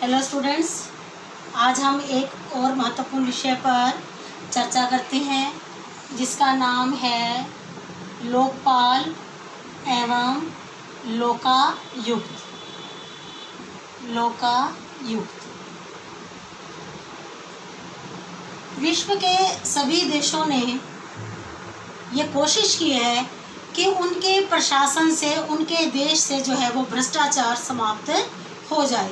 Hello students, आज हम एक और महत्वपूर्ण विषय पर चर्चा करते हैं जिसका नाम है लोकपाल एवं लोकायुक्त। विश्व के सभी देशों ने ये कोशिश की है कि उनके प्रशासन से, उनके देश से जो है वो भ्रष्टाचार समाप्त हो जाए।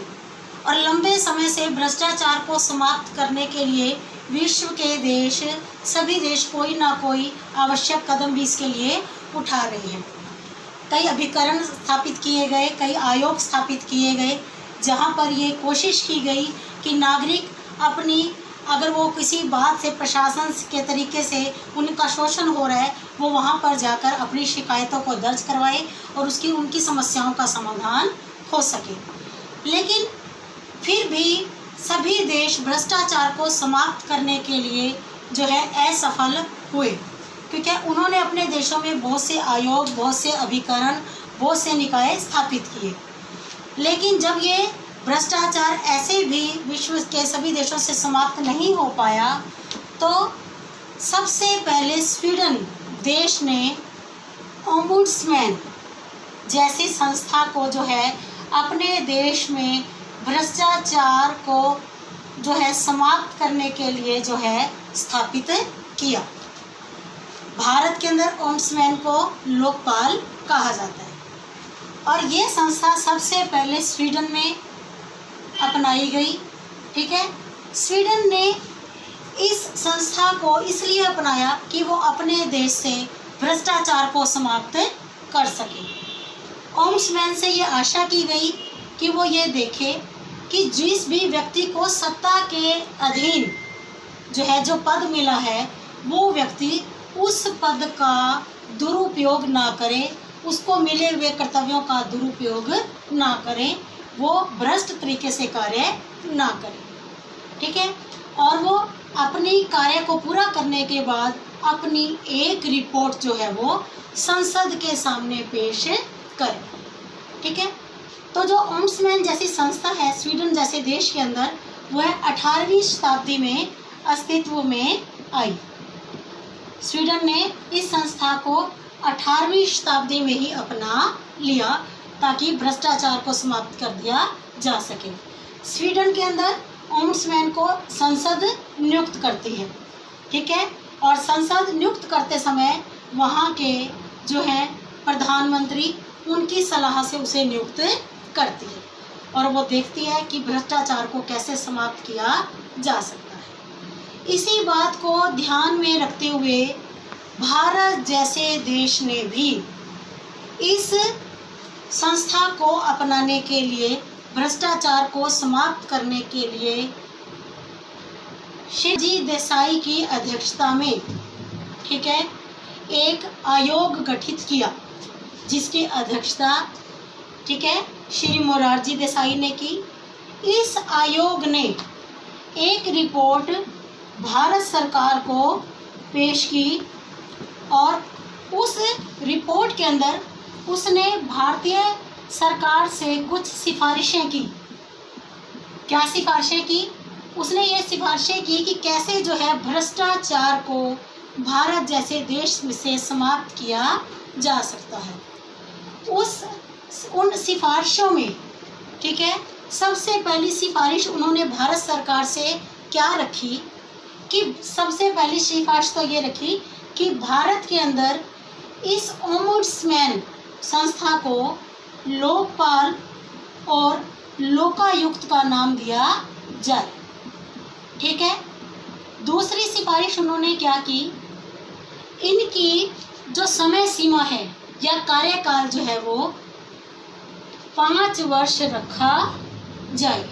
और लंबे समय से भ्रष्टाचार को समाप्त करने के लिए विश्व के देश, सभी देश कोई ना कोई आवश्यक कदम भी इसके लिए उठा रहे हैं। कई अभिकरण स्थापित किए गए, कई आयोग स्थापित किए गए, जहां पर ये कोशिश की गई कि नागरिक अपनी, अगर वो किसी बात से, प्रशासन के तरीके से उनका शोषण हो रहा है, वो वहां पर जाकर अपनी शिकायतों को दर्ज करवाए और उनकी समस्याओं का समाधान हो सके। लेकिन फिर भी सभी देश भ्रष्टाचार को समाप्त करने के लिए जो है असफल हुए, क्योंकि उन्होंने अपने देशों में बहुत से आयोग, बहुत से अभिकरण, बहुत से निकाय स्थापित किए। लेकिन जब ये भ्रष्टाचार ऐसे भी विश्व के सभी देशों से समाप्त नहीं हो पाया, तो सबसे पहले स्वीडन देश ने ओम्बुड्समैन जैसी संस्था को जो है अपने देश में भ्रष्टाचार को जो है समाप्त करने के लिए जो है स्थापित किया। भारत के अंदर ओम्बुड्समैन को लोकपाल कहा जाता है और ये संस्था सबसे पहले स्वीडन में अपनाई गई। ठीक है, स्वीडन ने इस संस्था को इसलिए अपनाया कि वो अपने देश से भ्रष्टाचार को समाप्त कर सके। ओम्बुड्समैन से ये आशा की गई कि वो ये देखे कि जिस भी व्यक्ति को सत्ता के अधीन जो है जो पद मिला है, वो व्यक्ति उस पद का दुरुपयोग ना करे, उसको मिले हुए कर्तव्यों का दुरुपयोग ना करे, वो भ्रष्ट तरीके से कार्य ना करे। ठीक है, और वो अपनी कार्य को पूरा करने के बाद अपनी एक रिपोर्ट जो है वो संसद के सामने पेश करे। ठीक है, तो जो ओम्बुड्समैन जैसी संस्था है स्वीडन जैसे देश के अंदर, वह 18वीं शताब्दी में अस्तित्व में आई। स्वीडन ने इस संस्था को 18वीं शताब्दी में ही अपना लिया ताकि भ्रष्टाचार को समाप्त कर दिया जा सके। स्वीडन के अंदर ओम्बुड्समैन को संसद नियुक्त करती है। ठीक है, और संसद नियुक्त करते समय वहाँ के जो है प्रधानमंत्री उनकी सलाह से उसे नियुक्त करती है और वो देखती है कि भ्रष्टाचार को कैसे समाप्त किया जा सकता है। इसी बात को ध्यान में रखते हुए भारत जैसे देश ने भी इस संस्था को अपनाने के लिए, भ्रष्टाचार को समाप्त करने के लिए शिवजी देसाई की अध्यक्षता में, ठीक है, एक आयोग गठित किया जिसकी अध्यक्षता, ठीक है, श्री मोरारजी देसाई ने की। इस आयोग ने एक रिपोर्ट भारत सरकार को पेश की और उस रिपोर्ट के अंदर उसने भारतीय सरकार से कुछ सिफारिशें की। क्या सिफारिशें की? उसने ये सिफारिशें की कि कैसे जो है भ्रष्टाचार को भारत जैसे देश से समाप्त किया जा सकता है। उन सिफारिशों में, ठीक है, सबसे पहली सिफारिश उन्होंने भारत सरकार से क्या रखी कि सबसे पहली सिफारिश तो ये रखी कि भारत के अंदर इस ओम्बुड्समैन संस्था को लोकपाल और लोकायुक्त का नाम दिया जाए। ठीक है, दूसरी सिफारिश उन्होंने क्या की, इनकी जो समय सीमा है या कार्यकाल जो है वो 5 वर्ष रखा जाए।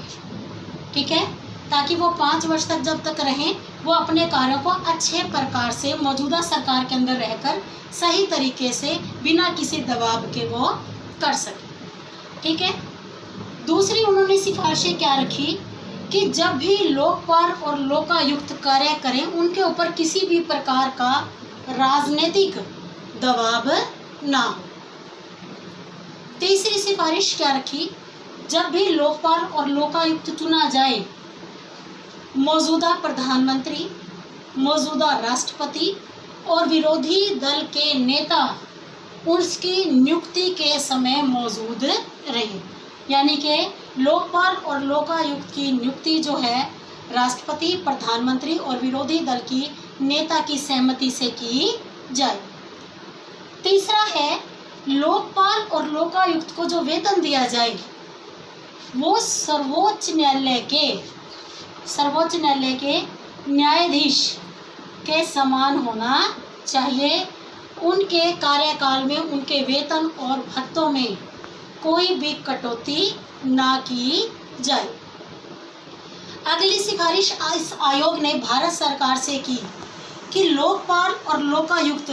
ठीक है, ताकि वो 5 वर्ष तक जब तक रहें वो अपने कार्यों को अच्छे प्रकार से मौजूदा सरकार के अंदर रहकर सही तरीके से बिना किसी दबाव के वो कर सके। ठीक है, दूसरी उन्होंने सिफारिशें क्या रखी कि जब भी लोकपाल और लोकायुक्त कार्य करें उनके ऊपर किसी भी प्रकार का राजनीतिक दबाव ना हो। तीसरी सिफारिश क्या रखी जब भी लोकपाल और लोकायुक्त चुना जाए, मौजूदा प्रधानमंत्री, मौजूदा राष्ट्रपति और विरोधी दल के नेता उसकी नियुक्ति के समय मौजूद रहे। यानी कि लोकपाल और लोकायुक्त की नियुक्ति जो है राष्ट्रपति, प्रधानमंत्री और विरोधी दल की नेता की सहमति से की जाए। तीसरा है, लोकपाल और लोकायुक्त को जो वेतन दिया जाए वो सर्वोच्च न्यायालय के न्यायाधीश के समान होना चाहिए। उनके कार्यकाल में उनके वेतन और भत्तों में कोई भी कटौती ना की जाए। अगली सिफारिश इस आयोग ने भारत सरकार से की कि लोकपाल और लोकायुक्त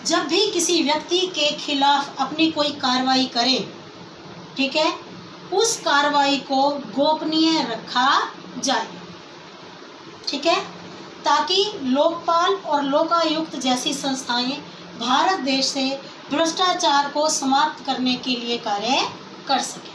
जब भी किसी व्यक्ति के खिलाफ अपनी कोई कार्रवाई करे, ठीक है, उस कार्रवाई को गोपनीय रखा जाए, ठीक है, ताकि लोकपाल और लोकायुक्त जैसी संस्थाएं भारत देश से भ्रष्टाचार को समाप्त करने के लिए कार्य कर सकें।